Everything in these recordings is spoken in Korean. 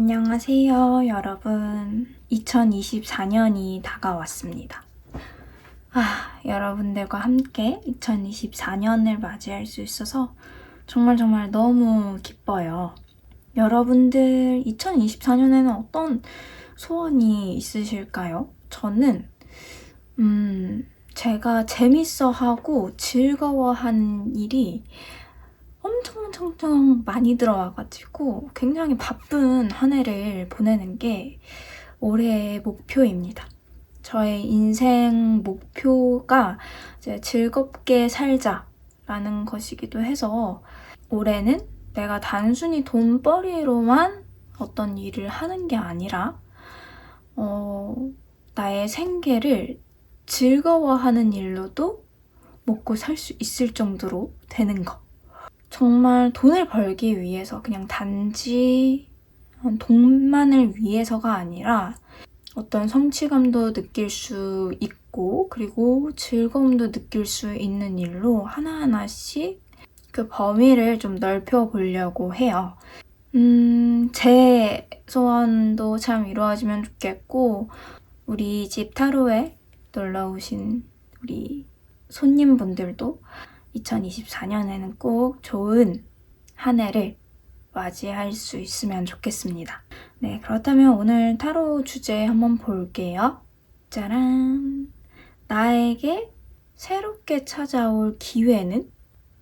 안녕하세요, 여러분. 2024년이 다가왔습니다. 여러분들과 함께 2024년을 맞이할 수 있어서 정말 너무 기뻐요. 여러분들 2024년에는 어떤 소원이 있으실까요? 저는 제가 재밌어하고 즐거워한 일이 엄청 많이 들어와가지고 굉장히 바쁜 한 해를 보내는 게 올해의 목표입니다. 저의 인생 목표가 이제 즐겁게 살자라는 것이기도 해서 올해는 내가 단순히 돈벌이로만 어떤 일을 하는 게 아니라 나의 생계를 즐거워하는 일로도 먹고 살 수 있을 정도로 되는 거. 정말 돈을 벌기 위해서 그냥 단지 돈만을 위해서가 아니라 어떤 성취감도 느낄 수 있고 그리고 즐거움도 느낄 수 있는 일로 하나하나씩 그 범위를 좀 넓혀 보려고 해요. 제 소원도 참 이루어지면 좋겠고 우리 집 타로에 놀러 오신 우리 손님분들도 2024년에는 꼭 좋은 한 해를 맞이할 수 있으면 좋겠습니다. 네, 그렇다면 오늘 타로 주제 한번 볼게요. 짜란! 나에게 새롭게 찾아올 기회는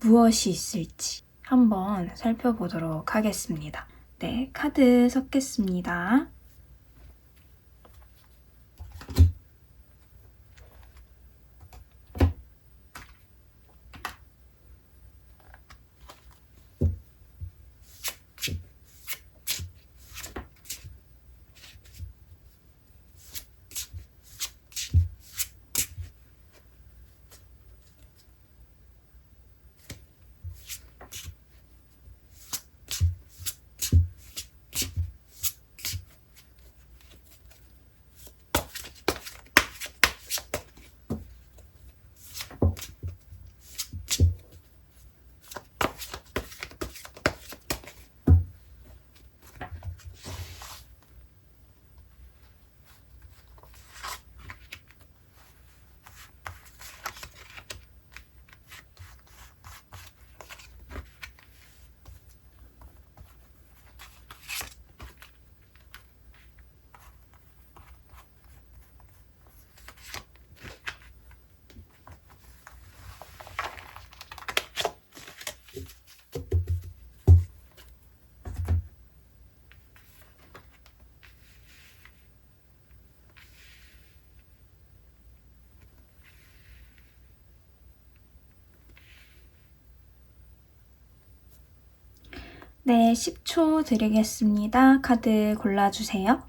무엇이 있을지 한번 살펴보도록 하겠습니다. 네, 카드 섞겠습니다. 네, 10초 드리겠습니다. 카드 골라주세요.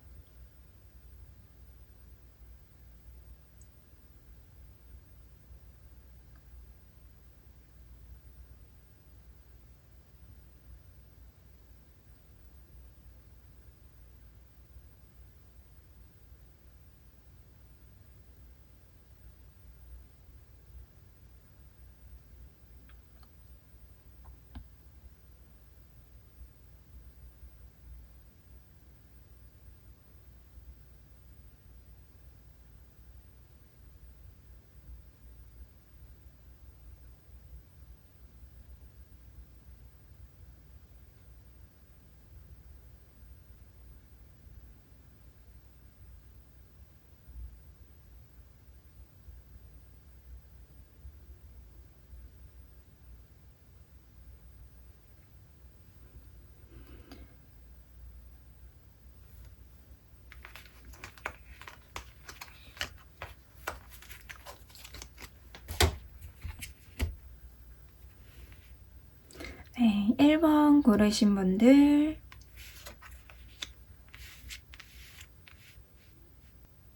네, 1번 고르신 분들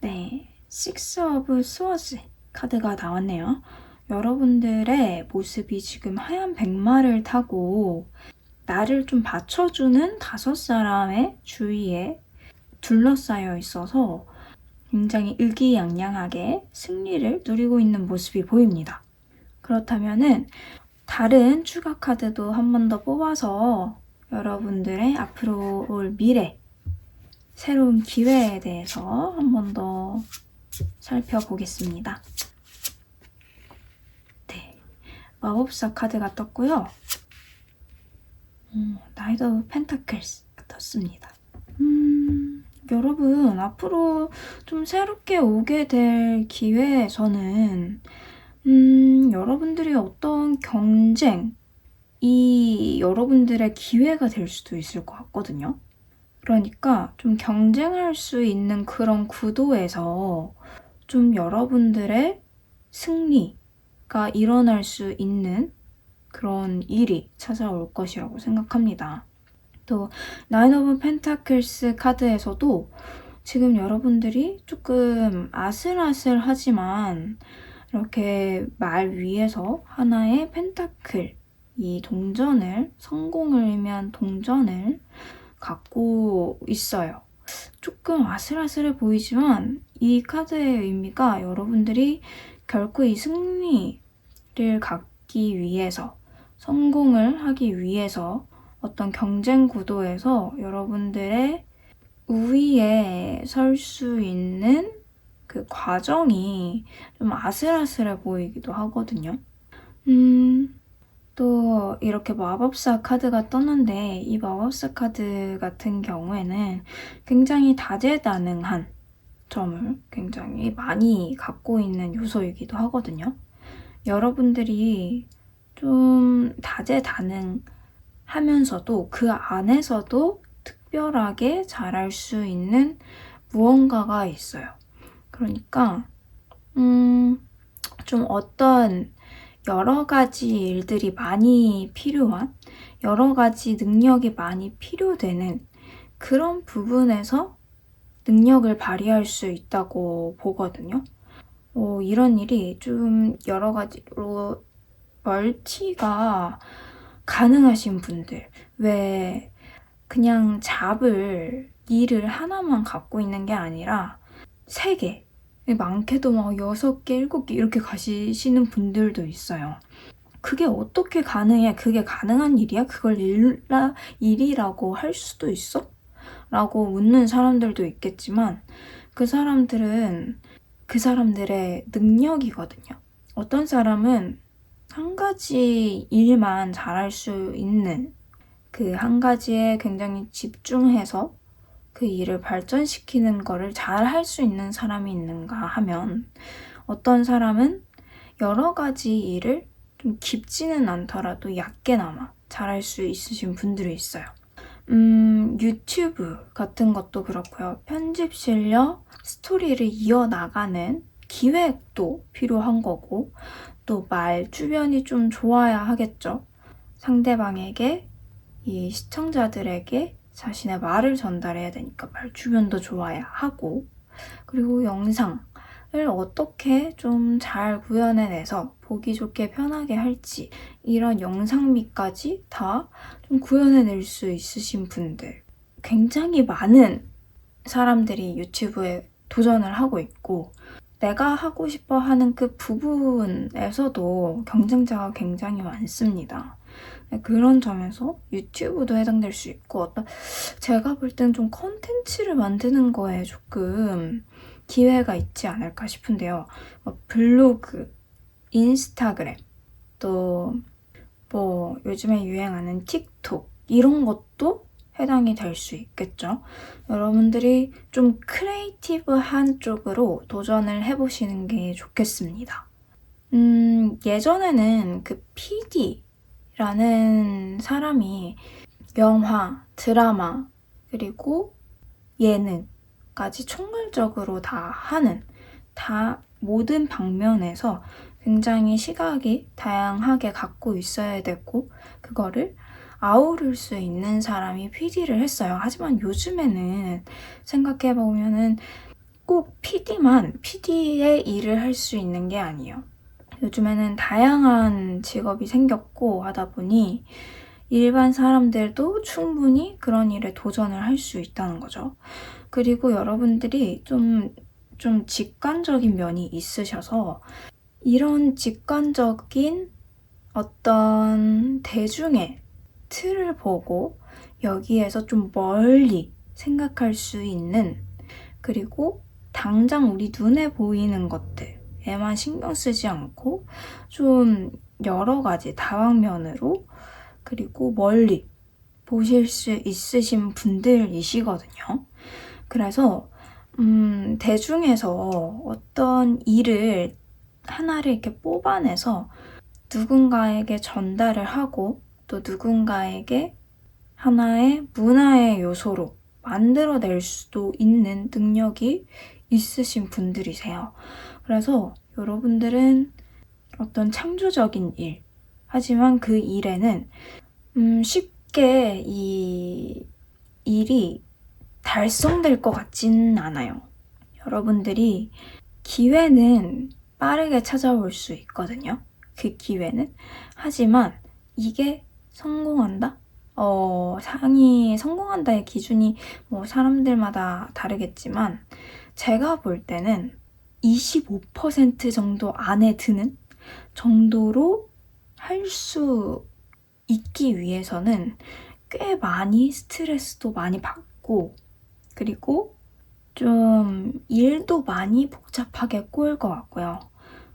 네, Six of Swords 카드가 나왔네요. 여러분들의 모습이 지금 하얀 백마를 타고 나를 좀 받쳐주는 5사람의 주위에 둘러싸여 있어서 굉장히 의기양양하게 승리를 누리고 있는 모습이 보입니다. 그렇다면은 다른 추가 카드도 한 번 더 뽑아서 여러분들의 앞으로 올 미래 새로운 기회에 대해서 한 번 더 살펴보겠습니다. 네, 마법사 카드가 떴고요. 나이트 오브 펜타클스가 떴습니다. 여러분, 앞으로 좀 새롭게 오게 될 기회에서는 여러분들이 어떤 경쟁이 여러분들의 기회가 될 수도 있을 것 같거든요. 그러니까 좀 경쟁할 수 있는 그런 구도에서 좀 여러분들의 승리가 일어날 수 있는 그런 일이 찾아올 것이라고 생각합니다. 또 나인 오브 펜타클스 카드에서도 지금 여러분들이 조금 아슬아슬하지만 이렇게 말 위에서 하나의 펜타클, 이 동전을, 성공을 의미한 동전을 갖고 있어요. 조금 아슬아슬해 보이지만 이 카드의 의미가 여러분들이 결코 이 승리를 갖기 위해서, 성공을 하기 위해서 어떤 경쟁 구도에서 여러분들의 우위에 설 수 있는 그 과정이 좀 아슬아슬해 보이기도 하거든요. 또 이렇게 마법사 카드가 떴는데 이 마법사 카드 같은 경우에는 굉장히 다재다능한 점을 굉장히 많이 갖고 있는 요소이기도 하거든요. 여러분들이 좀 다재다능하면서도 그 안에서도 특별하게 잘할 수 있는 무언가가 있어요. 그러니까 좀 어떤 여러 가지 일들이 많이 필요한, 여러 가지 능력이 많이 필요되는 그런 부분에서 능력을 발휘할 수 있다고 보거든요. 이런 일이 좀 여러 가지로 멀티가 가능하신 분들, 왜 그냥 잡을 일을 하나만 갖고 있는 게 아니라 3개, 많게도 막 6개, 7개 이렇게 가시는 분들도 있어요. 그게 어떻게 가능해? 그게 가능한 일이야? 그걸 일이라고 할 수도 있어? 라고 묻는 사람들도 있겠지만 그 사람들은 그 사람들의 능력이거든요. 어떤 사람은 한 가지 일만 잘할 수 있는 그 한 가지에 굉장히 집중해서 그 일을 발전시키는 거를 잘 할 수 있는 사람이 있는가 하면 어떤 사람은 여러 가지 일을 좀 깊지는 않더라도 얕게나마 잘할 수 있으신 분들이 있어요. 유튜브 같은 것도 그렇고요. 편집 실력, 스토리를 이어나가는 기획도 필요한 거고 또 말 주변이 좀 좋아야 하겠죠. 상대방에게, 이 시청자들에게 자신의 말을 전달해야 되니까 말 주변도 좋아야 하고, 그리고 영상을 어떻게 좀 잘 구현해내서 보기 좋게 편하게 할지, 이런 영상미까지 다 좀 구현해낼 수 있으신 분들, 굉장히 많은 사람들이 유튜브에 도전을 하고 있고 내가 하고 싶어 하는 그 부분에서도 경쟁자가 굉장히 많습니다. 그런 점에서 유튜브도 해당될 수 있고 제가 볼 땐 좀 컨텐츠를 만드는 거에 조금 기회가 있지 않을까 싶은데요. 블로그, 인스타그램, 또 뭐 요즘에 유행하는 틱톡 이런 것도 해당이 될 수 있겠죠. 여러분들이 좀 크리에이티브한 쪽으로 도전을 해보시는 게 좋겠습니다. 예전에는 그 PD라는 사람이 영화, 드라마, 그리고 예능까지 총괄적으로 다 하는, 다 모든 방면에서 굉장히 시각이 다양하게 갖고 있어야 되고 그거를 아우를 수 있는 사람이 PD를 했어요. 하지만 요즘에는 생각해보면은 꼭 PD만 PD의 일을 할 수 있는 게 아니에요. 요즘에는 다양한 직업이 생겼고 하다 보니 일반 사람들도 충분히 그런 일에 도전을 할 수 있다는 거죠. 그리고 여러분들이 좀 직관적인 면이 있으셔서 이런 직관적인 어떤 대중의 틀을 보고 여기에서 좀 멀리 생각할 수 있는, 그리고 당장 우리 눈에 보이는 것들에만 신경 쓰지 않고 좀 여러 가지 다방면으로 그리고 멀리 보실 수 있으신 분들이시거든요. 그래서 대중에서 어떤 일을 하나를 이렇게 뽑아내서 누군가에게 전달을 하고 또 누군가에게 하나의 문화의 요소로 만들어낼 수도 있는 능력이 있으신 분들이세요. 그래서 여러분들은 어떤 창조적인 일, 하지만 그 일에는 쉽게 이 일이 달성될 것 같지는 않아요. 여러분들이 기회는 빠르게 찾아올 수 있거든요. 그 기회는. 하지만 이게 성공한다? 성공한다의 기준이 뭐 사람들마다 다르겠지만 제가 볼 때는 25% 정도 안에 드는 정도로 할 수 있기 위해서는 꽤 많이 스트레스도 많이 받고 그리고 좀 일도 많이 복잡하게 꼬일 것 같고요.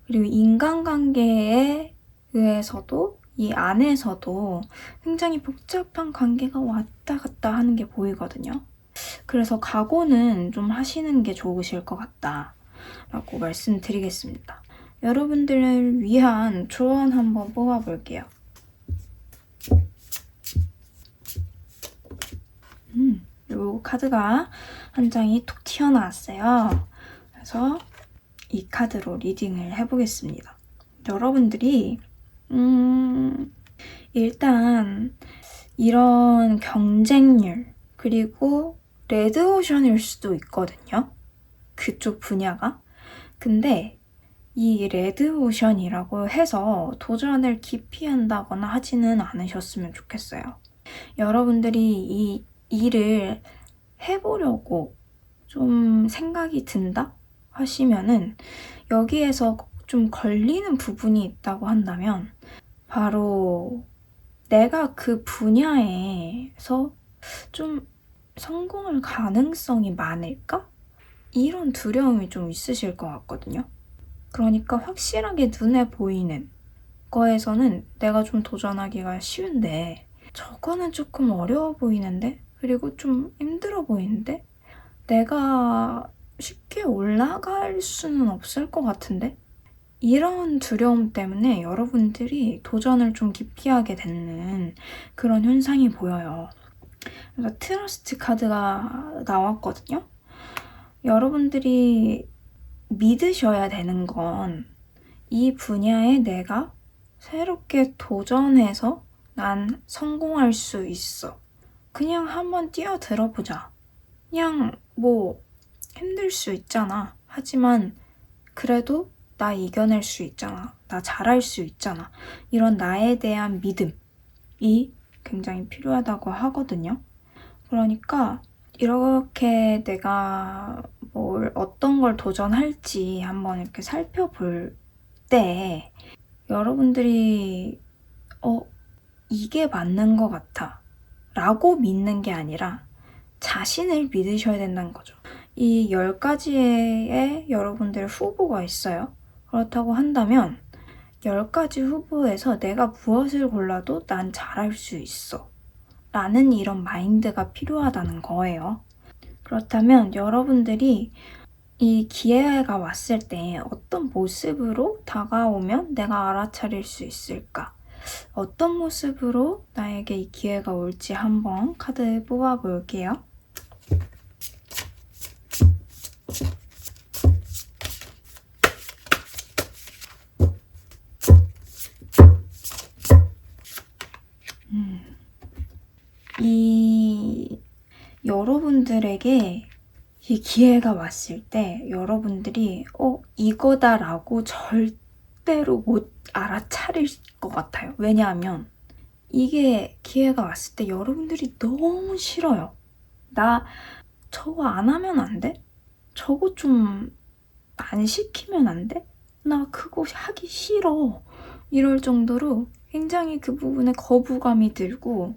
그리고 인간관계에 의해서도 이 안에서도 굉장히 복잡한 관계가 왔다 갔다 하는 게 보이거든요. 그래서 각오는 좀 하시는 게 좋으실 것 같다라고 말씀드리겠습니다. 여러분들을 위한 조언 한번 뽑아볼게요. 요 카드가 한 장이 톡 튀어나왔어요. 그래서 이 카드로 리딩을 해보겠습니다. 여러분들이 일단 이런 경쟁률 그리고 레드오션일 수도 있거든요. 그쪽 분야가. 근데 이 레드오션이라고 해서 도전을 기피한다거나 하지는 않으셨으면 좋겠어요. 여러분들이 이 일을 해보려고 좀 생각이 든다 하시면은 여기에서 좀 걸리는 부분이 있다고 한다면 바로 내가 그 분야에서 좀 성공할 가능성이 많을까? 이런 두려움이 좀 있으실 것 같거든요. 그러니까 확실하게 눈에 보이는 거에서는 내가 좀 도전하기가 쉬운데 저거는 조금 어려워 보이는데? 그리고 좀 힘들어 보이는데? 내가 쉽게 올라갈 수는 없을 것 같은데? 이런 두려움 때문에 여러분들이 도전을 좀 기피하게 되는 그런 현상이 보여요. 그래서 트러스트 카드가 나왔거든요. 여러분들이 믿으셔야 되는 건 이 분야에 내가 새롭게 도전해서 난 성공할 수 있어. 그냥 한번 뛰어들어보자. 그냥 뭐 힘들 수 있잖아. 하지만 그래도 나 이겨낼 수 있잖아. 나 잘할 수 있잖아. 이런 나에 대한 믿음이 굉장히 필요하다고 하거든요. 그러니까 이렇게 내가 어떤 걸 도전할지 한번 이렇게 살펴볼 때 여러분들이 이게 맞는 것 같아 라고 믿는 게 아니라 자신을 믿으셔야 된다는 거죠. 이 10가지의 여러분들의 후보가 있어요. 그렇다고 한다면 10가지 후보에서 내가 무엇을 골라도 난 잘할 수 있어 라는 이런 마인드가 필요하다는 거예요. 그렇다면 여러분들이 이 기회가 왔을 때 어떤 모습으로 다가오면 내가 알아차릴 수 있을까? 어떤 모습으로 나에게 이 기회가 올지 한번 카드 뽑아볼게요. 이 여러분들에게 이 기회가 왔을 때 여러분들이 이거다라고 절대로 못 알아차릴 것 같아요. 왜냐하면 이게 기회가 왔을 때 여러분들이 너무 싫어요. 나 저거 안 하면 안 돼? 저거 좀 안 시키면 안 돼? 나 그거 하기 싫어. 이럴 정도로 굉장히 그 부분에 거부감이 들고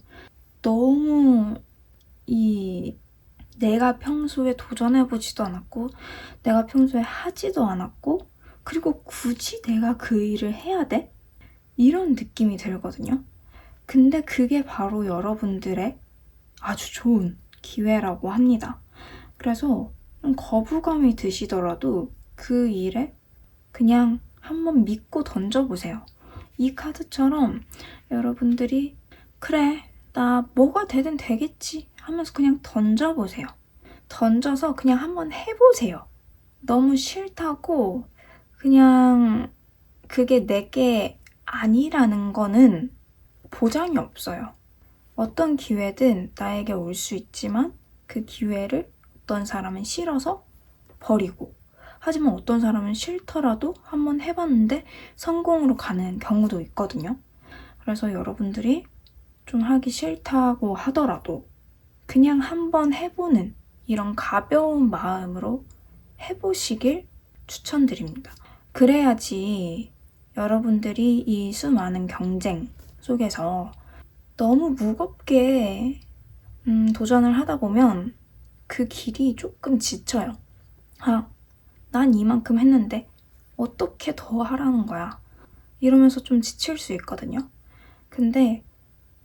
너무 이 내가 평소에 도전해보지도 않았고 내가 평소에 하지도 않았고 그리고 굳이 내가 그 일을 해야 돼? 이런 느낌이 들거든요. 근데 그게 바로 여러분들의 아주 좋은 기회라고 합니다. 그래서 좀 거부감이 드시더라도 그 일에 그냥 한번 믿고 던져보세요. 이 카드처럼 여러분들이 그래, 나 뭐가 되든 되겠지 하면서 그냥 던져보세요. 던져서 그냥 한번 해보세요. 너무 싫다고 그냥 그게 내게 아니라는 거는 보장이 없어요. 어떤 기회든 나에게 올 수 있지만 그 기회를 어떤 사람은 싫어서 버리고 하지만 어떤 사람은 싫더라도 한번 해봤는데 성공으로 가는 경우도 있거든요. 그래서 여러분들이 좀 하기 싫다고 하더라도 그냥 한번 해보는 이런 가벼운 마음으로 해보시길 추천드립니다. 그래야지 여러분들이 이 수많은 경쟁 속에서 너무 무겁게 도전을 하다 보면 그 길이 조금 지쳐요. 아, 난 이만큼 했는데 어떻게 더 하라는 거야? 이러면서 좀 지칠 수 있거든요. 근데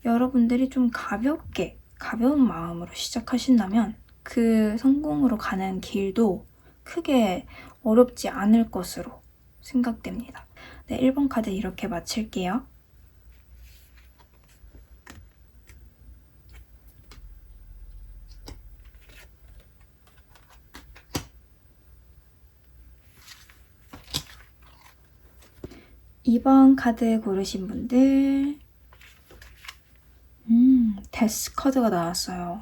여러분들이 좀 가볍게, 가벼운 마음으로 시작하신다면 그 성공으로 가는 길도 크게 어렵지 않을 것으로 생각됩니다. 네, 1번 카드 이렇게 마칠게요. 2번 카드 고르신 분들 데스 카드가 나왔어요.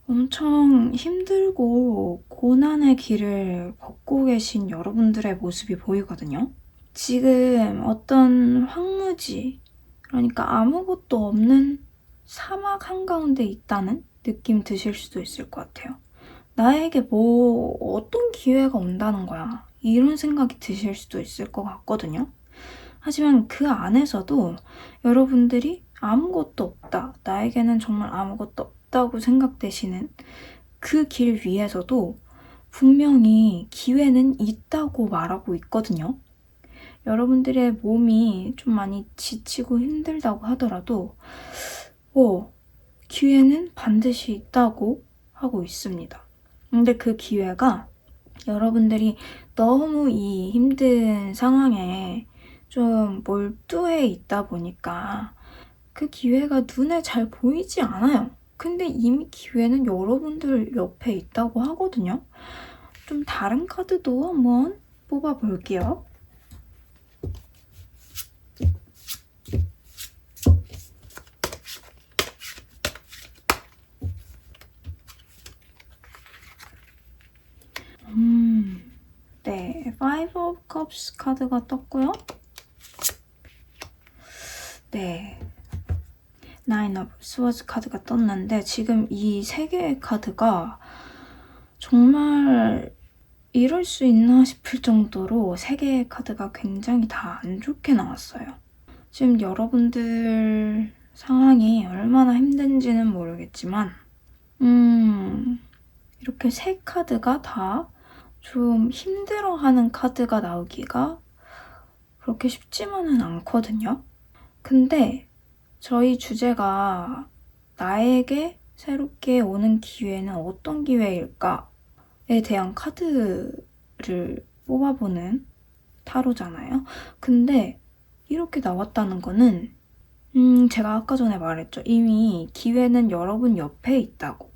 엄청 힘들고 고난의 길을 걷고 계신 여러분들의 모습이 보이거든요. 지금 어떤 황무지, 그러니까 아무것도 없는 사막 한가운데 있다는 느낌 드실 수도 있을 것 같아요. 나에게 뭐 어떤 기회가 온다는 거야. 이런 생각이 드실 수도 있을 것 같거든요. 하지만 그 안에서도 여러분들이 아무것도 없다. 나에게는 정말 아무것도 없다고 생각되시는 그 길 위에서도 분명히 기회는 있다고 말하고 있거든요. 여러분들의 몸이 좀 많이 지치고 힘들다고 하더라도 기회는 반드시 있다고 하고 있습니다. 근데 그 기회가 여러분들이 너무 이 힘든 상황에 좀 몰두해 있다 보니까 그 기회가 눈에 잘 보이지 않아요. 근데 이미 기회는 여러분들 옆에 있다고 하거든요. 좀 다른 카드도 한번 뽑아볼게요. 네, Five of Cups 카드가 떴고요. 네, Nine of Swords 카드가 떴는데 지금 이 세 개의 카드가 정말 이럴 수 있나 싶을 정도로 세 개의 카드가 굉장히 다 안 좋게 나왔어요. 지금 여러분들 상황이 얼마나 힘든지는 모르겠지만 이렇게 세 카드가 다 좀 힘들어하는 카드가 나오기가 그렇게 쉽지만은 않거든요. 근데 저희 주제가 나에게 새롭게 오는 기회는 어떤 기회일까에 대한 카드를 뽑아보는 타로잖아요. 근데 이렇게 나왔다는 거는 제가 아까 전에 말했죠. 이미 기회는 여러분 옆에 있다고.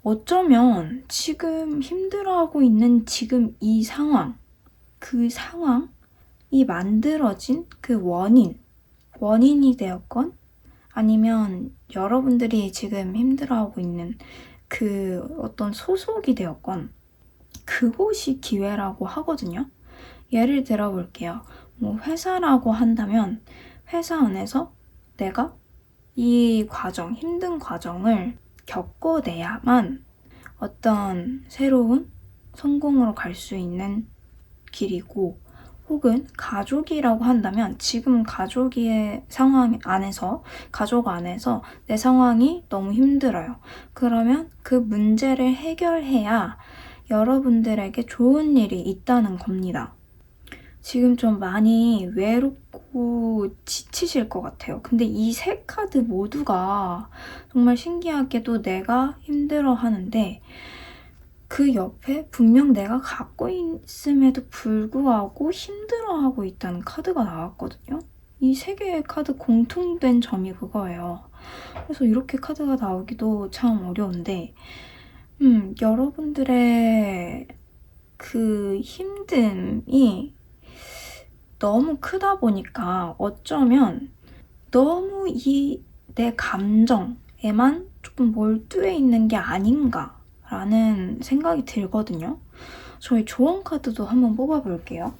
어쩌면 지금 힘들어하고 있는 지금 이 상황, 그 상황이 만들어진 그 원인이 되었건 아니면 여러분들이 지금 힘들어하고 있는 그 어떤 소속이 되었건 그곳이 기회라고 하거든요. 예를 들어 볼게요. 뭐 회사라고 한다면 회사 안에서 내가 이 과정, 힘든 과정을 겪어내야만 어떤 새로운 성공으로 갈 수 있는 길이고 혹은 가족이라고 한다면 지금 가족의 상황 안에서, 가족 안에서 내 상황이 너무 힘들어요. 그러면 그 문제를 해결해야 여러분들에게 좋은 일이 있다는 겁니다. 지금 좀 많이 외롭고 지치실 것 같아요. 근데 이 세 카드 모두가 정말 신기하게도 내가 힘들어 하는데 그 옆에 분명 내가 갖고 있음에도 불구하고 힘들어하고 있다는 카드가 나왔거든요. 이 세 개의 카드 공통된 점이 그거예요. 그래서 이렇게 카드가 나오기도 참 어려운데 여러분들의 그 힘듦이 너무 크다 보니까 어쩌면 너무 이 내 감정에만 조금 몰두해 있는 게 아닌가 라는 생각이 들거든요. 저희 조언 카드도 한번 뽑아볼게요.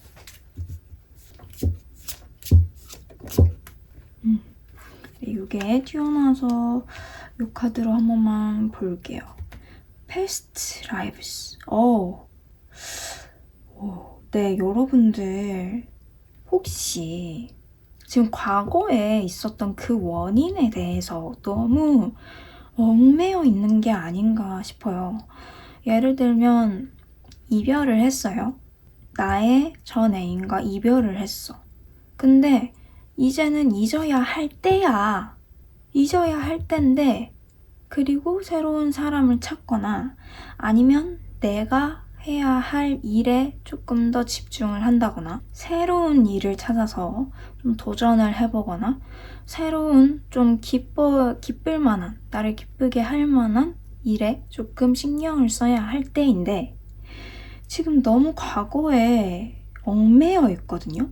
이게 튀어나와서 이 카드로 한 번만 볼게요. Past Lives. 네, 여러분들 혹시 지금 과거에 있었던 그 원인에 대해서 너무 얽매여 있는 게 아닌가 싶어요. 예를 들면 이별을 했어요. 나의 전 애인과 이별을 했어. 근데 이제는 잊어야 할 때야. 잊어야 할 때인데 그리고 새로운 사람을 찾거나 아니면 내가 해야 할 일에 조금 더 집중을 한다거나 새로운 일을 찾아서 좀 도전을 해보거나 새로운 좀 기쁠 만한, 나를 기쁘게 할 만한 일에 조금 신경을 써야 할 때인데 지금 너무 과거에 얽매여 있거든요.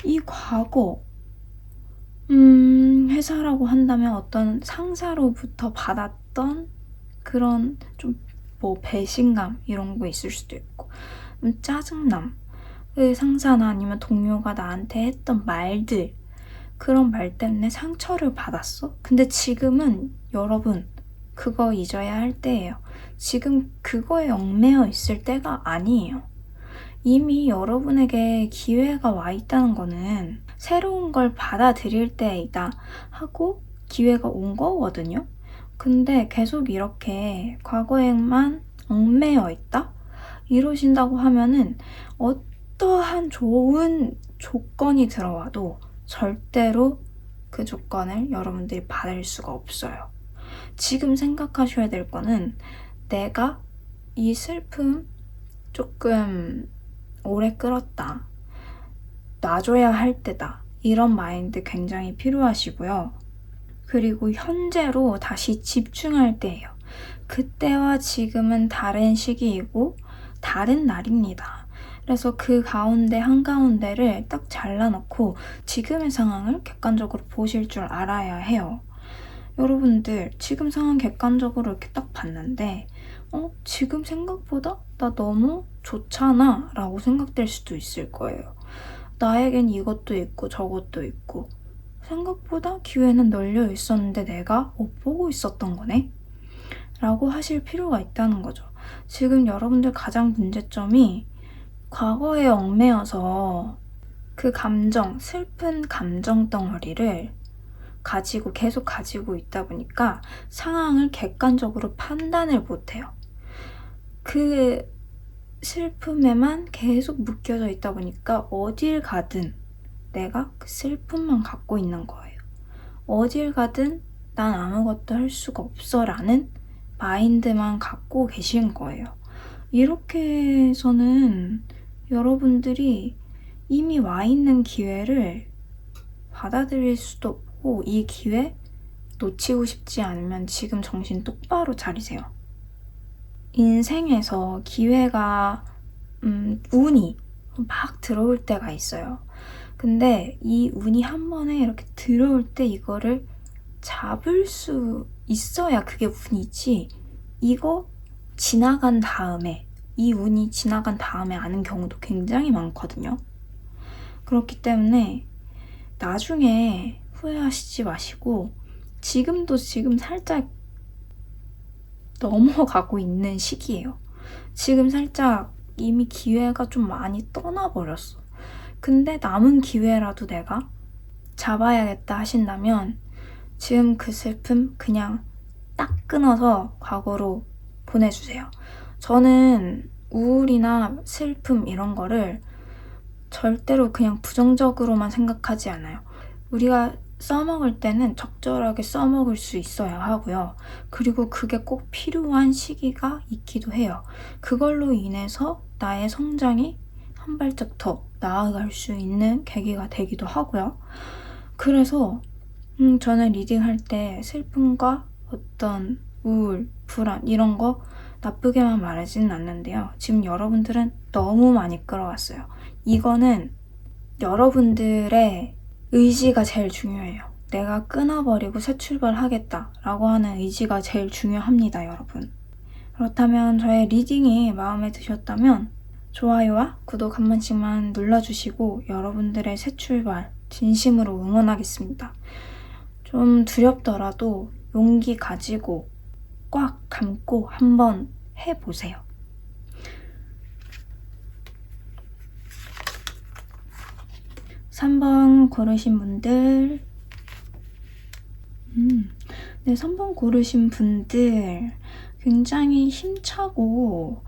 이 과거, 회사라고 한다면 어떤 상사로부터 받았던 그런 좀 배신감 이런 거 있을 수도 있고 짜증남, 그 상사나 아니면 동료가 나한테 했던 말들 그런 말 때문에 상처를 받았어. 근데 지금은 여러분 그거 잊어야 할 때예요. 지금 그거에 얽매여 있을 때가 아니에요. 이미 여러분에게 기회가 와 있다는 거는 새로운 걸 받아들일 때이다 하고 기회가 온 거거든요. 근데 계속 이렇게 과거에만 얽매여 있다? 이러신다고 하면은 어떠한 좋은 조건이 들어와도 절대로 그 조건을 여러분들이 받을 수가 없어요. 지금 생각하셔야 될 거는 내가 이 슬픔 조금 오래 끌었다. 놔줘야 할 때다. 이런 마인드 굉장히 필요하시고요. 그리고 현재로 다시 집중할 때예요. 그때와 지금은 다른 시기이고 다른 날입니다. 그래서 그 가운데 한가운데를 딱 잘라놓고 지금의 상황을 객관적으로 보실 줄 알아야 해요. 여러분들 지금 상황 객관적으로 이렇게 딱 봤는데 지금 생각보다 나 너무 좋잖아 라고 생각될 수도 있을 거예요. 나에겐 이것도 있고 저것도 있고 생각보다 기회는 널려 있었는데 내가 못 보고 있었던 거네? 라고 하실 필요가 있다는 거죠. 지금 여러분들 가장 문제점이 과거에 얽매여서 그 감정, 슬픈 감정 덩어리를 계속 가지고 있다 보니까 상황을 객관적으로 판단을 못해요. 그 슬픔에만 계속 묶여져 있다 보니까 어딜 가든 내가 그 슬픔만 갖고 있는 거예요. 어딜 가든 난 아무것도 할 수가 없어 라는 마인드만 갖고 계신 거예요. 이렇게 해서는 여러분들이 이미 와 있는 기회를 받아들일 수도 없고 이 기회 놓치고 싶지 않으면 지금 정신 똑바로 차리세요. 인생에서 기회가 운이 막 들어올 때가 있어요. 근데 이 운이 한 번에 이렇게 들어올 때 이거를 잡을 수 있어야 그게 운이지. 이거 지나간 다음에 이 운이 지나간 다음에 아는 경우도 굉장히 많거든요. 그렇기 때문에 나중에 후회하시지 마시고 지금 살짝 넘어가고 있는 시기예요. 지금 살짝 이미 기회가 좀 많이 떠나버렸어. 근데 남은 기회라도 내가 잡아야겠다 하신다면 지금 그 슬픔 그냥 딱 끊어서 과거로 보내주세요. 저는 우울이나 슬픔 이런 거를 절대로 그냥 부정적으로만 생각하지 않아요. 우리가 써먹을 때는 적절하게 써먹을 수 있어야 하고요. 그리고 그게 꼭 필요한 시기가 있기도 해요. 그걸로 인해서 나의 성장이 한 발짝 더 나아갈 수 있는 계기가 되기도 하고요. 그래서 저는 리딩할 때 슬픔과 어떤 우울, 불안 이런 거 나쁘게만 말하지는 않는데요. 지금 여러분들은 너무 많이 끌어왔어요. 이거는 여러분들의 의지가 제일 중요해요. 내가 끊어버리고 새 출발하겠다라고 하는 의지가 제일 중요합니다, 여러분. 그렇다면 저의 리딩이 마음에 드셨다면 좋아요와 구독 한 번씩만 눌러주시고 여러분들의 새 출발 진심으로 응원하겠습니다. 좀 두렵더라도 용기 가지고 꽉 감고 한번 해보세요. (3번) 고르신 분들 네, 3번 고르신 분들 굉장히 힘차고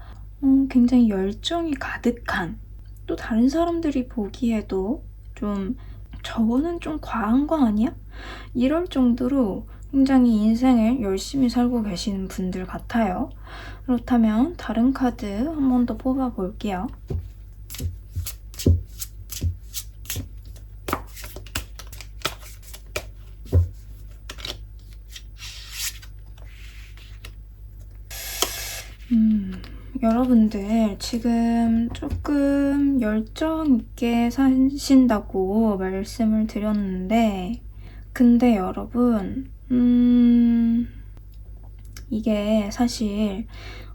굉장히 열정이 가득한, 또 다른 사람들이 보기에도 좀 저거는 좀 과한 거 아니야? 이럴 정도로 굉장히 인생을 열심히 살고 계시는 분들 같아요. 그렇다면 다른 카드 한 번 더 뽑아볼게요. 여러분들 지금 조금 열정 있게 사신다고 말씀을 드렸는데 근데 여러분 이게 사실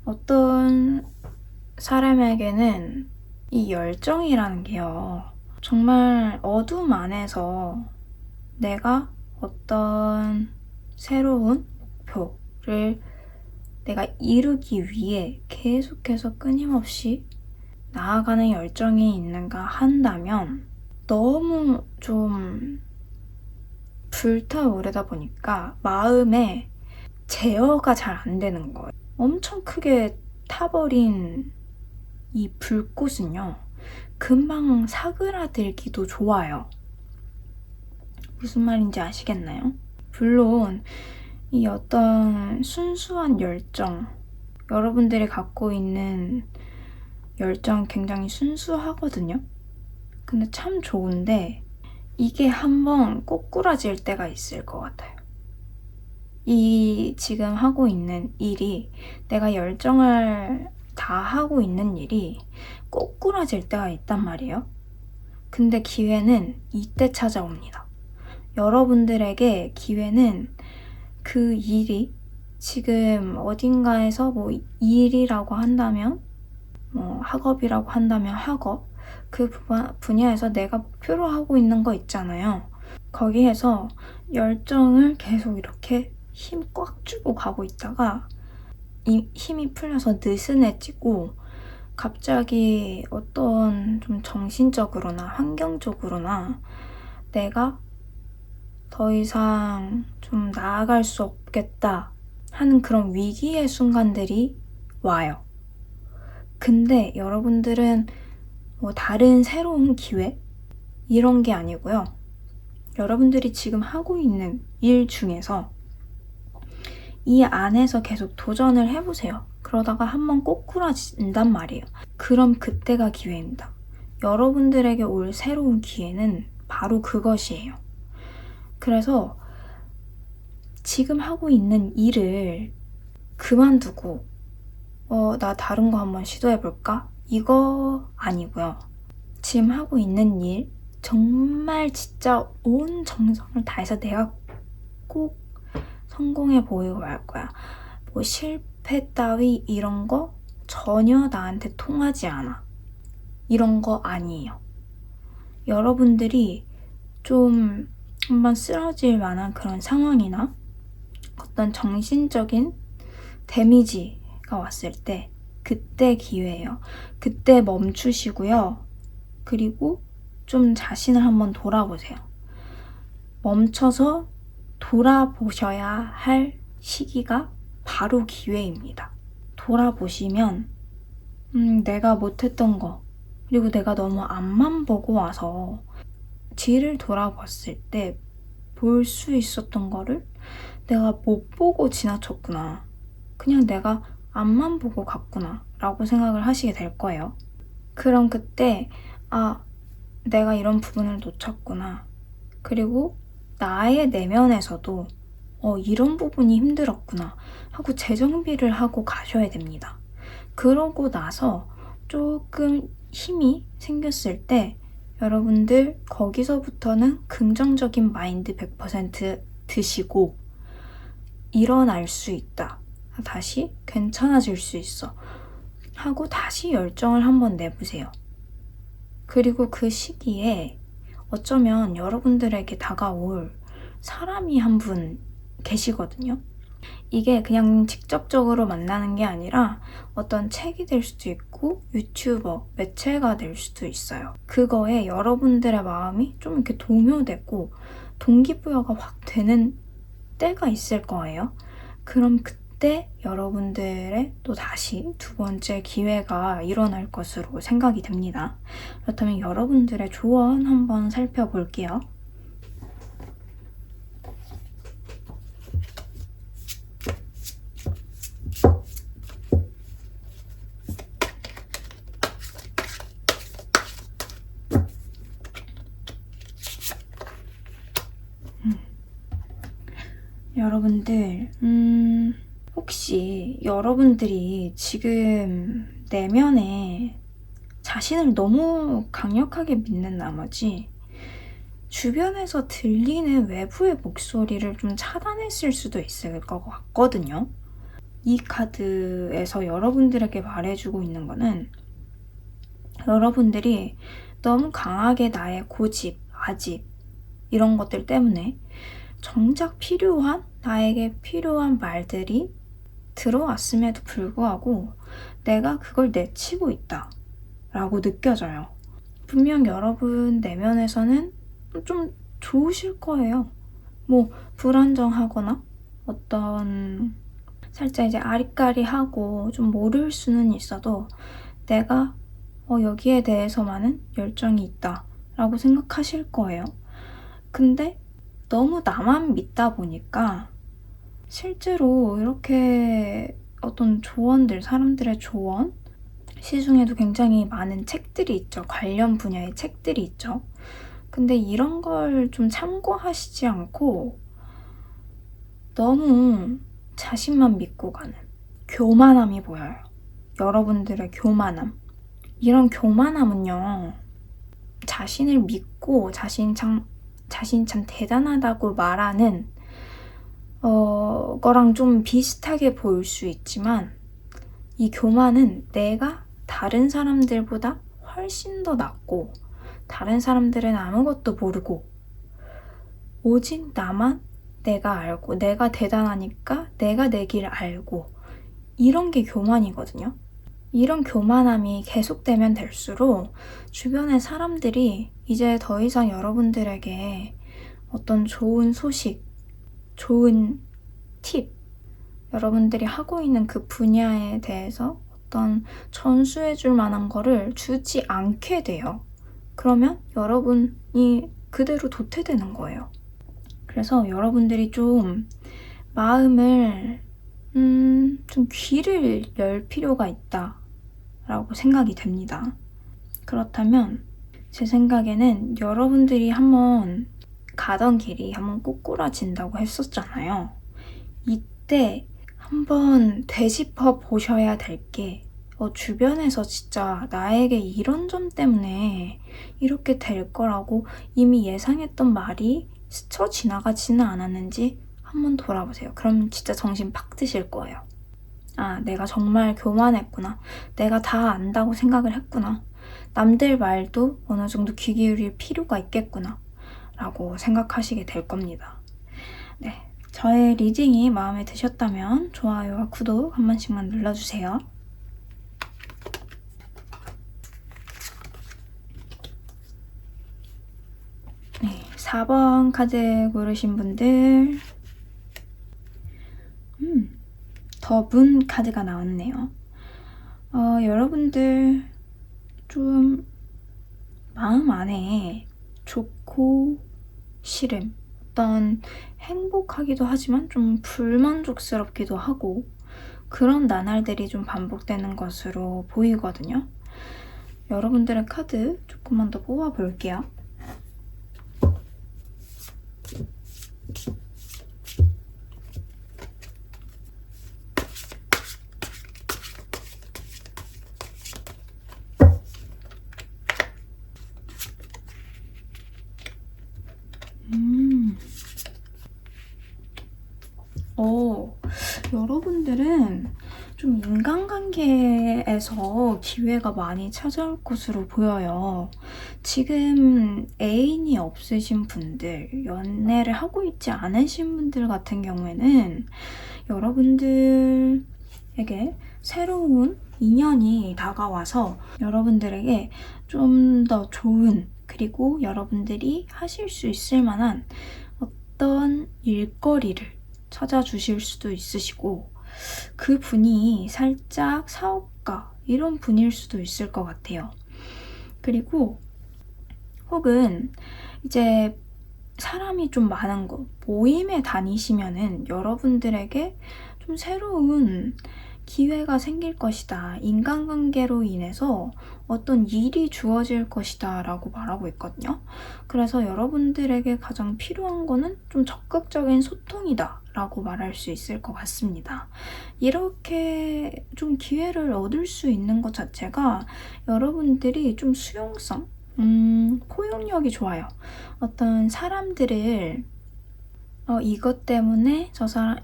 어떤 사람에게는 이 열정이라는 게요 정말 어둠 안에서 내가 어떤 새로운 목표를 내가 이루기 위해 계속해서 끊임없이 나아가는 열정이 있는가 한다면 너무 좀 불타오르다 보니까 마음에 제어가 잘 안 되는 거예요. 엄청 크게 타버린 이 불꽃은요 금방 사그라들기도 좋아요. 무슨 말인지 아시겠나요? 물론 이 어떤 순수한 열정, 여러분들이 갖고 있는 열정 굉장히 순수하거든요. 근데 참 좋은데 이게 한번 꼬꾸라질 때가 있을 것 같아요. 이 지금 하고 있는 일이 내가 열정을 다 하고 있는 일이 꼬꾸라질 때가 있단 말이에요. 근데 기회는 이때 찾아옵니다. 여러분들에게 기회는 그 일이 지금 어딘가에서 뭐 일이라고 한다면 뭐 학업이라고 한다면 학업 그 분야에서 내가 목표로 하고 있는 거 있잖아요. 거기에서 열정을 계속 이렇게 힘 꽉 주고 가고 있다가 이 힘이 풀려서 느슨해지고 갑자기 어떤 좀 정신적으로나 환경적으로나 내가 더 이상 좀 나아갈 수 없겠다 하는 그런 위기의 순간들이 와요. 근데 여러분들은 뭐 다른 새로운 기회? 이런 게 아니고요. 여러분들이 지금 하고 있는 일 중에서 이 안에서 계속 도전을 해보세요. 그러다가 한번 꼬꾸라진단 말이에요. 그럼 그때가 기회입니다. 여러분들에게 올 새로운 기회는 바로 그것이에요. 그래서 지금 하고 있는 일을 그만두고 나 다른 거 한번 시도해볼까? 이거 아니고요. 지금 하고 있는 일 정말 진짜 온 정성을 다해서 내가 꼭 성공해 보이고 말 거야. 뭐 실패 따위 이런 거 전혀 나한테 통하지 않아. 이런 거 아니에요. 여러분들이 좀 한번 쓰러질 만한 그런 상황이나 어떤 정신적인 데미지가 왔을 때 그때 기회예요. 그때 멈추시고요. 그리고 좀 자신을 한번 돌아보세요. 멈춰서 돌아보셔야 할 시기가 바로 기회입니다. 돌아보시면 내가 못했던 거, 그리고 내가 너무 앞만 보고 와서 뒤를 돌아봤을 때 볼 수 있었던 거를 내가 못 보고 지나쳤구나. 그냥 내가 앞만 보고 갔구나 라고 생각을 하시게 될 거예요. 그럼 그때 내가 이런 부분을 놓쳤구나. 그리고 나의 내면에서도 이런 부분이 힘들었구나 하고 재정비를 하고 가셔야 됩니다. 그러고 나서 조금 힘이 생겼을 때 여러분들 거기서부터는 긍정적인 마인드 100% 드시고 일어날 수 있다. 다시 괜찮아질 수 있어. 하고 다시 열정을 한번 내보세요. 그리고 그 시기에 어쩌면 여러분들에게 다가올 사람이 한 분 계시거든요. 이게 그냥 직접적으로 만나는 게 아니라 어떤 책이 될 수도 있고 유튜버, 매체가 될 수도 있어요. 그거에 여러분들의 마음이 좀 이렇게 동요되고 동기부여가 확 되는 때가 있을 거예요. 그럼 그때 여러분들의 또 다시 두 번째 기회가 일어날 것으로 생각이 됩니다. 그렇다면 여러분들의 조언 한번 살펴볼게요. 여러분들, 혹시 여러분들이 지금 내면에 자신을 너무 강력하게 믿는 나머지 주변에서 들리는 외부의 목소리를 좀 차단했을 수도 있을 것 같거든요. 이 카드에서 여러분들에게 말해주고 있는 거는 여러분들이 너무 강하게 나의 고집, 아집 이런 것들 때문에 정작 나에게 필요한 말들이 들어왔음에도 불구하고 내가 그걸 내치고 있다 라고 느껴져요. 분명 여러분 내면에서는 좀 좋으실 거예요. 뭐 불안정하거나 어떤 살짝 이제 아리까리하고 좀 모를 수는 있어도 내가 여기에 대해서만은 열정이 있다 라고 생각하실 거예요. 근데 너무 나만 믿다 보니까 실제로 이렇게 어떤 조언들, 사람들의 조언, 시중에도 굉장히 많은 책들이 있죠. 관련 분야의 책들이 있죠. 근데 이런 걸 좀 참고하시지 않고 너무 자신만 믿고 가는 교만함이 보여요. 여러분들의 교만함. 이런 교만함은요, 자신을 믿고 자신 참 대단하다고 말하는 거랑 좀 비슷하게 보일 수 있지만 이 교만은 내가 다른 사람들보다 훨씬 더 낫고 다른 사람들은 아무것도 모르고 오직 나만 내가 알고 내가 대단하니까 내가 내 길 알고 이런 게 교만이거든요. 이런 교만함이 계속되면 될수록 주변의 사람들이 이제 더 이상 여러분들에게 어떤 좋은 소식, 좋은 팁, 여러분들이 하고 있는 그 분야에 대해서 어떤 전수해줄 만한 거를 주지 않게 돼요. 그러면 여러분이 그대로 도태되는 거예요. 그래서 여러분들이 좀 마음을 좀 귀를 열 필요가 있다라고 생각이 됩니다. 그렇다면 제 생각에는 여러분들이 한번 가던 길이 한번 꼬꾸라진다고 했었잖아요. 이때 한번 되짚어 보셔야 될 게 주변에서 진짜 나에게 이런 점 때문에 이렇게 될 거라고 이미 예상했던 말이 스쳐 지나가지는 않았는지 한번 돌아보세요. 그럼 진짜 정신 팍 드실 거예요. 내가 정말 교만했구나. 내가 다 안다고 생각을 했구나. 남들 말도 어느 정도 귀 기울일 필요가 있겠구나 라고 생각하시게 될 겁니다. 네, 저의 리딩이 마음에 드셨다면 좋아요와 구독 한 번씩만 눌러주세요. 4번 카드 고르신 분들, 더 문 카드가 나왔네요. 여러분들 좀 마음 안에 좋고 싫음, 어떤 행복하기도 하지만 좀 불만족스럽기도 하고 그런 나날들이 좀 반복되는 것으로 보이거든요. 여러분들의 카드 조금만 더 뽑아볼게요. 여러분들은 좀 인간관계에서 기회가 많이 찾아올 것으로 보여요. 지금 애인이 없으신 분들, 연애를 하고 있지 않으신 분들 같은 경우에는 여러분들에게 새로운 인연이 다가와서 여러분들에게 좀 더 좋은, 그리고 여러분들이 하실 수 있을 만한 어떤 일거리를 찾아주실 수도 있으시고, 그 분이 살짝 사업가 이런 분일 수도 있을 것 같아요. 그리고 혹은 이제 사람이 좀 많은 곳, 모임에 다니시면은 여러분들에게 좀 새로운 기회가 생길 것이다. 인간관계로 인해서 어떤 일이 주어질 것이다 라고 말하고 있거든요. 그래서 여러분들에게 가장 필요한 거는 좀 적극적인 소통이다 라고 말할 수 있을 것 같습니다. 이렇게 좀 기회를 얻을 수 있는 것 자체가 여러분들이 좀 수용성, 포용력이 좋아요. 어떤 사람들을 이것 때문에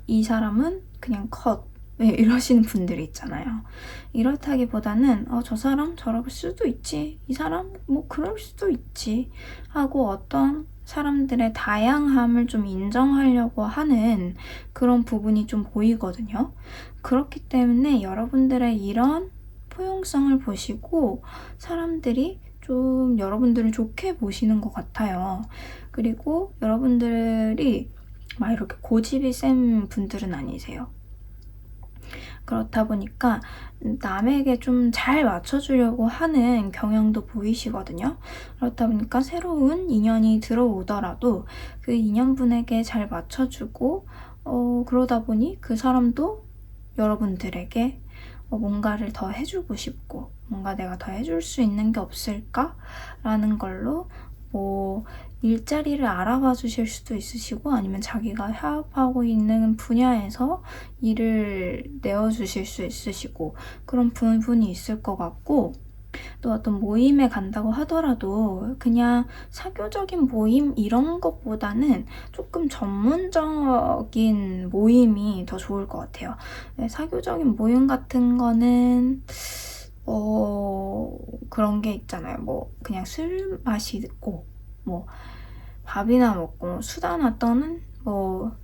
이 사람은 그냥 컷, 왜 이러시는 분들이 있잖아요. 이렇다기보다는 저 사람 저럴 수도 있지, 이 사람 뭐 그럴 수도 있지 하고 어떤 사람들의 다양함을 좀 인정하려고 하는 그런 부분이 좀 보이거든요. 그렇기 때문에 여러분들의 이런 포용성을 보시고 사람들이 좀 여러분들을 좋게 보시는 것 같아요. 그리고 여러분들이 막 이렇게 고집이 센 분들은 아니세요. 그렇다 보니까 남에게 좀 잘 맞춰주려고 하는 경향도 보이시거든요. 그렇다 보니까 새로운 인연이 들어오더라도 그 인연분에게 잘 맞춰주고 그러다 보니 그 사람도 여러분들에게 뭔가를 더 해주고 싶고, 뭔가 내가 더 해줄 수 있는 게 없을까? 라는 걸로 일자리를 알아봐 주실 수도 있으시고, 아니면 자기가 사업하고 있는 분야에서 일을 내어주실 수 있으시고, 그런 부분이 있을 것 같고, 또 어떤 모임에 간다고 하더라도 그냥 사교적인 모임 이런 것보다는 조금 전문적인 모임이 더 좋을 것 같아요. 사교적인 모임 같은 거는 그런 게 있잖아요. 뭐 그냥 술 마시고 뭐 밥이나 먹고 수다나 떠는 뭐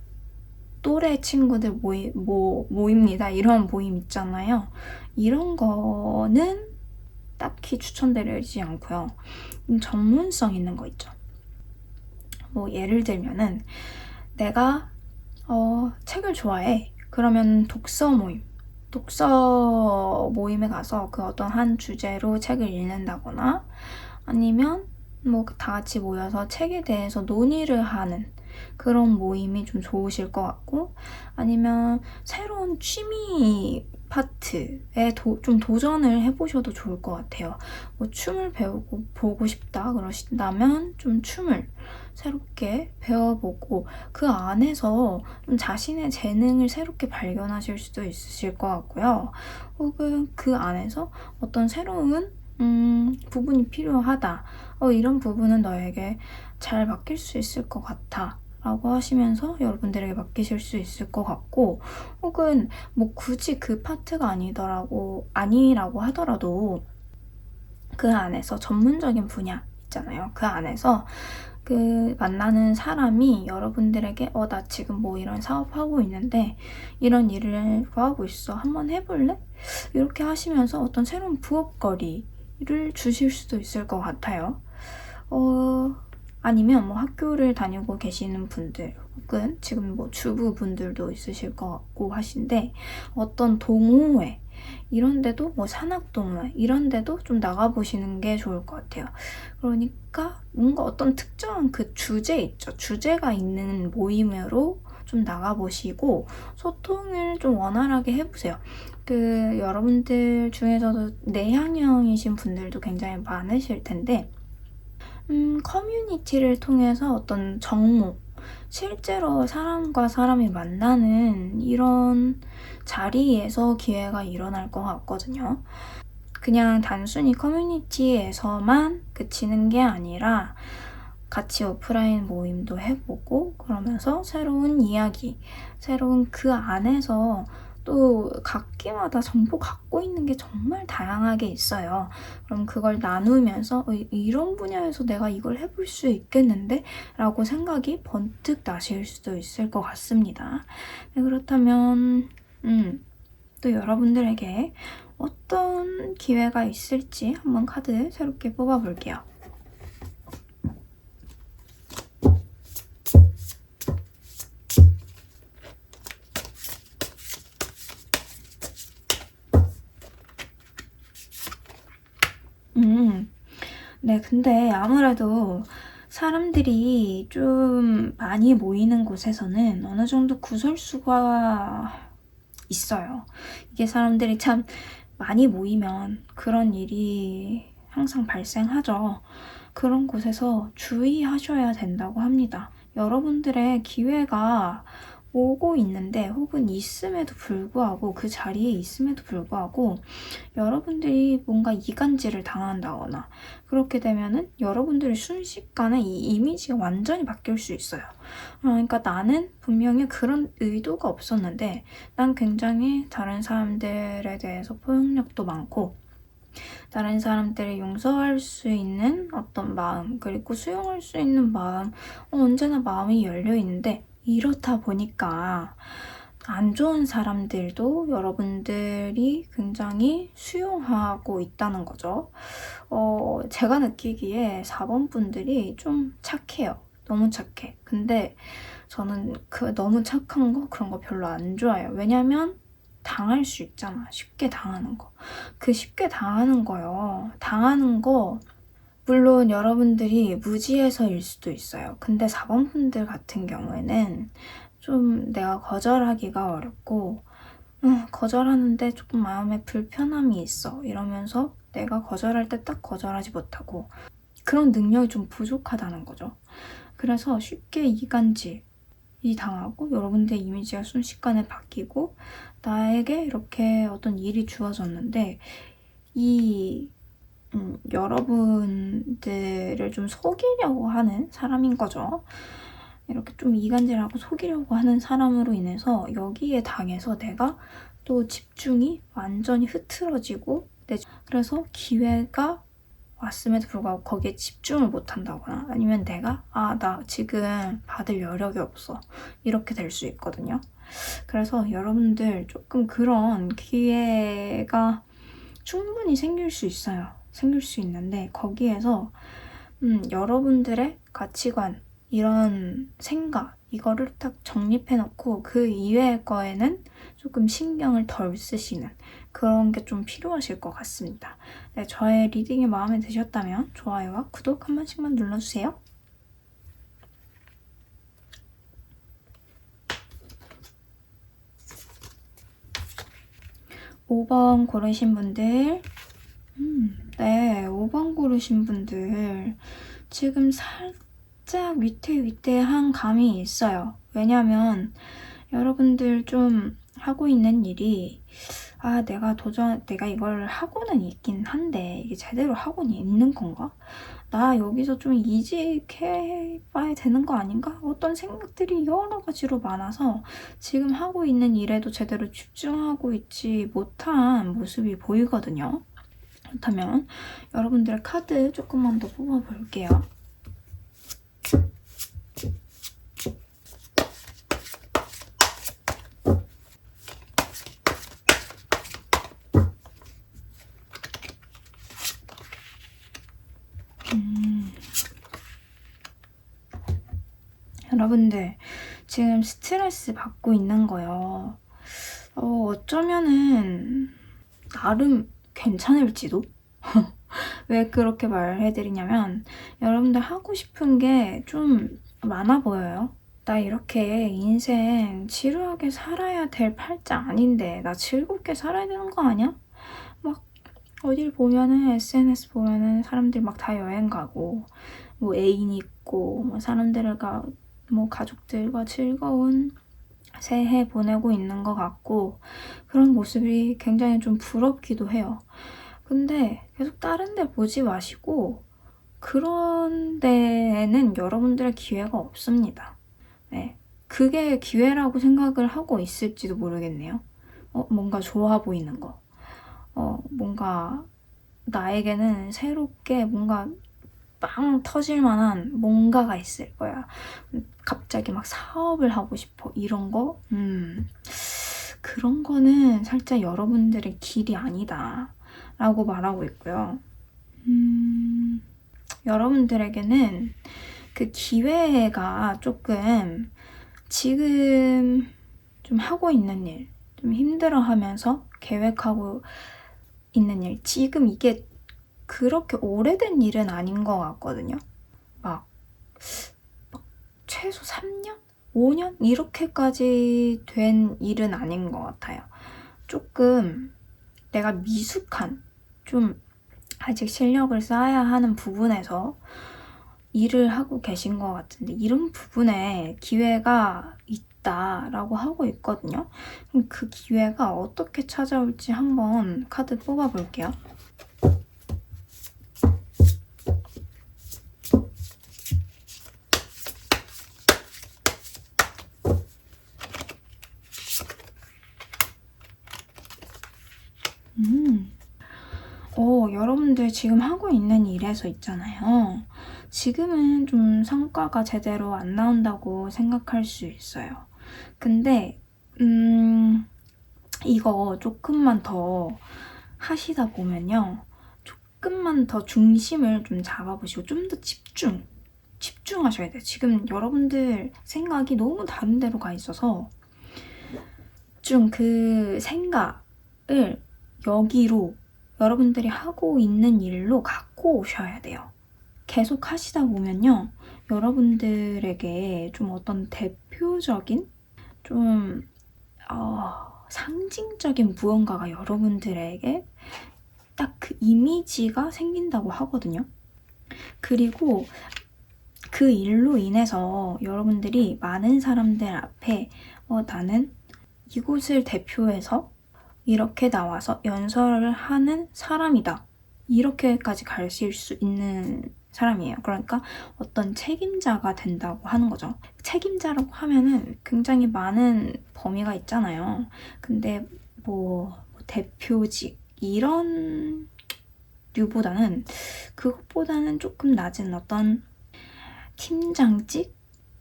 또래 친구들 모입니다. 이런 모임 있잖아요. 이런 거는 딱히 추천드리지 않고요. 전문성 있는 거 있죠. 뭐 예를 들면은 내가 책을 좋아해. 그러면 독서 모임에 가서 그 어떤 한 주제로 책을 읽는다거나, 아니면 뭐 다 같이 모여서 책에 대해서 논의를 하는 그런 모임이 좀 좋으실 것 같고, 아니면 새로운 취미 파트에 좀 도전을 해보셔도 좋을 것 같아요. 뭐 춤을 보고 싶다 그러신다면 좀 춤을 새롭게 배워보고 그 안에서 좀 자신의 재능을 새롭게 발견하실 수도 있으실 것 같고요. 혹은 그 안에서 어떤 새로운 부분이 필요하다. 이런 부분은 너에게 잘 맡길 수 있을 것 같아. 라고 하시면서 여러분들에게 맡기실 수 있을 것 같고, 혹은 뭐 굳이 그 파트가 아니라고 하더라도 그 안에서 전문적인 분야 있잖아요. 그 안에서 그 만나는 사람이 여러분들에게 나 지금 뭐 이런 사업하고 있는데 이런 일을 구하고 있어. 한번 해볼래? 이렇게 하시면서 어떤 새로운 부업거리를 주실 수도 있을 것 같아요. 아니면 뭐 학교를 다니고 계시는 분들 혹은 지금 뭐 주부분들도 있으실 것 같고 하신데 어떤 동호회 이런 데도 뭐 산악동호회 이런 데도 좀 나가보시는 게 좋을 것 같아요. 그러니까 뭔가 어떤 특정한 그 주제 있죠. 주제가 있는 모임으로 좀 나가보시고 소통을 좀 원활하게 해보세요. 여러분들 중에서도 내향형이신 분들도 굉장히 많으실 텐데 커뮤니티를 통해서 어떤 정모, 실제로 사람과 사람이 만나는 이런 자리에서 기회가 일어날 것 같거든요. 그냥 단순히 커뮤니티에서만 그치는 게 아니라 같이 오프라인 모임도 해보고 그러면서 새로운 이야기, 새로운 그 안에서 또 각기마다 정보 갖고 있는 게 정말 다양하게 있어요. 그럼 그걸 나누면서 이런 분야에서 내가 이걸 해볼 수 있겠는데? 라고 생각이 번뜩 나실 수도 있을 것 같습니다. 네, 그렇다면 또 여러분들에게 어떤 기회가 있을지 한번 카드 새롭게 뽑아볼게요. 네, 근데 아무래도 사람들이 좀 많이 모이는 곳에서는 어느 정도 구설수가 있어요. 이게 사람들이 참 많이 모이면 그런 일이 항상 발생하죠. 그런 곳에서 주의하셔야 된다고 합니다. 여러분들의 기회가 오고 있는데 혹은 있음에도 불구하고 그 자리에 있음에도 불구하고 여러분들이 뭔가 이간질을 당한다거나 그렇게 되면은 여러분들이 순식간에 이 이미지가 완전히 바뀔 수 있어요. 그러니까 나는 분명히 그런 의도가 없었는데 난 굉장히 다른 사람들에 대해서 포용력도 많고 다른 사람들을 용서할 수 있는 어떤 마음 그리고 수용할 수 있는 마음 언제나 마음이 열려 있는데 이렇다 보니까 안 좋은 사람들도 여러분들이 굉장히 수용하고 있다는 거죠. 제가 느끼기에 4번 분들이 좀 착해요. 너무 착해. 근데 저는 그 너무 착한 거 그런 거 별로 안 좋아해요. 왜냐면 당할 수 있잖아. 쉽게 당하는 거. 그 쉽게 당하는 거요. 당하는 거 물론 여러분들이 무지해서일 수도 있어요. 근데 4번 분들 같은 경우에는 좀 내가 거절하기가 어렵고 거절하는데 조금 마음에 불편함이 있어. 이러면서 내가 거절할 때 딱 거절하지 못하고 그런 능력이 좀 부족하다는 거죠. 그래서 쉽게 이간질이 당하고 여러분들 이미지가 순식간에 바뀌고 나에게 이렇게 어떤 일이 주어졌는데 이 여러분들을 좀 속이려고 하는 사람인 거죠. 이렇게 좀 이간질하고 속이려고 하는 사람으로 인해서 여기에 당해서 내가 또 집중이 완전히 흐트러지고 그래서 기회가 왔음에도 불구하고 거기에 집중을 못한다거나 아니면 내가 나 지금 받을 여력이 없어 이렇게 될 수 있거든요. 그래서 여러분들 조금 그런 기회가 충분히 생길 수 있어요. 생길 수 있는데 거기에서 여러분들의 가치관 이런 생각 이거를 딱 정립해놓고 그 이외의 거에는 조금 신경을 덜 쓰시는 그런 게 좀 필요하실 것 같습니다. 네, 저의 리딩이 마음에 드셨다면 좋아요와 구독 한 번씩만 눌러주세요. (5번) 고르신 분들 네, 5번 고르신 분들 지금 살짝 위태위태한 감이 있어요. 왜냐면 여러분들 좀 하고 있는 일이 내가 이걸 하고는 있긴 한데 이게 제대로 하고는 있는 건가? 나 여기서 좀 이직해봐야 되는 거 아닌가? 어떤 생각들이 여러 가지로 많아서 지금 하고 있는 일에도 제대로 집중하고 있지 못한 모습이 보이거든요. 그렇다면 여러분들의 카드 조금만 더 뽑아볼게요. 여러분들 지금 스트레스 받고 있는 거요. 어쩌면은 나름 괜찮을지도? 왜 그렇게 말해드리냐면 여러분들 하고 싶은 게 좀 많아 보여요. 나 이렇게 인생 지루하게 살아야 될 팔자 아닌데 나 즐겁게 살아야 되는 거 아니야? 막 어딜 보면은 SNS 보면은 사람들 막 다 여행 가고 뭐 애인 있고 뭐 사람들과 뭐 가족들과 즐거운 새해 보내고 있는 것 같고 그런 모습이 굉장히 좀 부럽기도 해요. 근데 계속 다른 데 보지 마시고 그런 데에는 여러분들의 기회가 없습니다. 네. 그게 기회라고 생각을 하고 있을지도 모르겠네요. 뭔가 좋아 보이는 거. 뭔가 나에게는 새롭게 뭔가 빵 터질 만한 뭔가가 있을 거야. 갑자기 막 사업을 하고 싶어. 이런 거? 그런 거는 살짝 여러분들의 길이 아니다. 라고 말하고 있고요. 여러분들에게는 그 기회가 조금 지금 좀 하고 있는 일, 좀 힘들어 하면서 계획하고 있는 일, 지금 이게 그렇게 오래된 일은 아닌 것 같거든요. 막 최소 3년? 5년? 이렇게까지 된 일은 아닌 것 같아요. 조금 내가 미숙한, 좀 아직 실력을 쌓아야 하는 부분에서 일을 하고 계신 것 같은데 이런 부분에 기회가 있다라고 하고 있거든요. 그럼 그 기회가 어떻게 찾아올지 한번 카드 뽑아볼게요. 여러분들 지금 하고 있는 일에서 있잖아요. 지금은 좀 성과가 제대로 안 나온다고 생각할 수 있어요. 근데 이거 조금만 더 하시다 보면요. 조금만 더 중심을 좀 잡아보시고 좀 더 집중하셔야 돼요. 지금 여러분들 생각이 너무 다른 데로 가 있어서 좀 그 생각을 여기로 여러분들이 하고 있는 일로 갖고 오셔야 돼요. 계속 하시다 보면요. 여러분들에게 좀 어떤 대표적인 좀 상징적인 무언가가 여러분들에게 딱 그 이미지가 생긴다고 하거든요. 그리고 그 일로 인해서 여러분들이 많은 사람들 앞에 나는 이곳을 대표해서 이렇게 나와서 연설을 하는 사람이다. 이렇게까지 가실 수 있는 사람이에요. 그러니까 어떤 책임자가 된다고 하는 거죠. 책임자라고 하면은 굉장히 많은 범위가 있잖아요. 근데 뭐 대표직 이런 류보다는 그것보다는 조금 낮은 어떤 팀장직?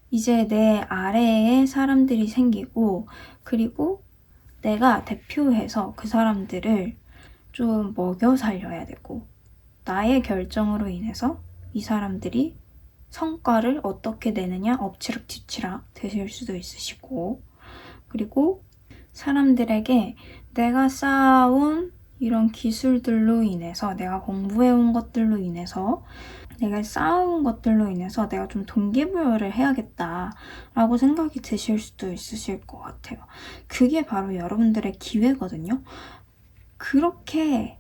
이제 내 아래에 사람들이 생기고 그리고 내가 대표해서 그 사람들을 좀 먹여 살려야 되고 나의 결정으로 인해서 이 사람들이 성과를 어떻게 내느냐 엎치락뒤치락 되실 수도 있으시고 그리고 사람들에게 내가 쌓아온 이런 기술들로 인해서 내가 공부해온 것들로 인해서 내가 쌓아온 것들로 인해서 내가 좀 동기부여를 해야겠다라고 생각이 드실 수도 있으실 것 같아요. 그게 바로 여러분들의 기회거든요. 그렇게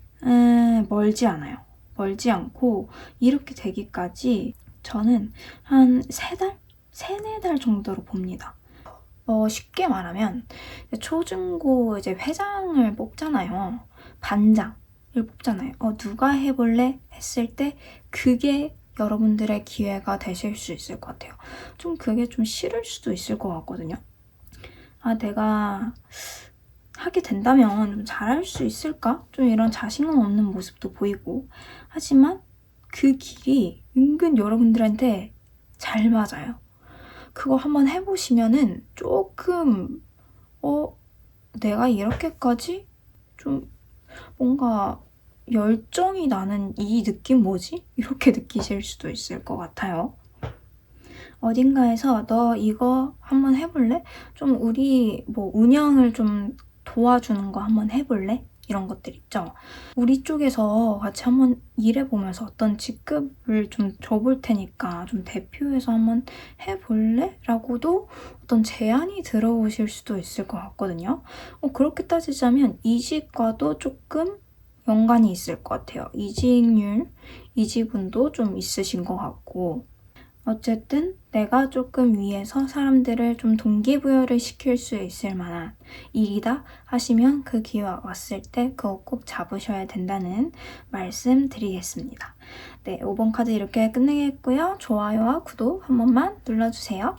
멀지 않아요. 멀지 않고 이렇게 되기까지 저는 한 3달? 3-4달 정도로 봅니다. 쉽게 말하면 초중고 이제 회장을 뽑잖아요. 반장을 뽑잖아요. 누가 해볼래? 했을 때 그게 여러분들의 기회가 되실 수 있을 것 같아요. 좀 그게 좀 싫을 수도 있을 것 같거든요. 내가 하게 된다면 좀 잘할 수 있을까? 좀 이런 자신감 없는 모습도 보이고 하지만 그 길이 은근 여러분들한테 잘 맞아요. 그거 한번 해보시면은 조금 내가 이렇게까지 좀 뭔가 열정이 나는 이 느낌 뭐지? 이렇게 느끼실 수도 있을 것 같아요. 어딘가에서 너 이거 한번 해볼래? 좀 우리 뭐 운영을 좀 도와주는 거 한번 해볼래? 이런 것들 있죠. 우리 쪽에서 같이 한번 일해보면서 어떤 직급을 좀 줘볼 테니까 좀 대표해서 한번 해볼래? 라고도 어떤 제안이 들어오실 수도 있을 것 같거든요. 그렇게 따지자면 이직과도 조금 연관이 있을 것 같아요. 이직운도 좀 있으신 것 같고, 어쨌든 내가 조금 위에서 사람들을 좀 동기부여를 시킬 수 있을 만한 일이다 하시면 그 기회가 왔을 때 그거 꼭 잡으셔야 된다는 말씀 드리겠습니다. 네, 5번 카드 이렇게 끝내겠고요. 좋아요와 구독 한 번만 눌러주세요.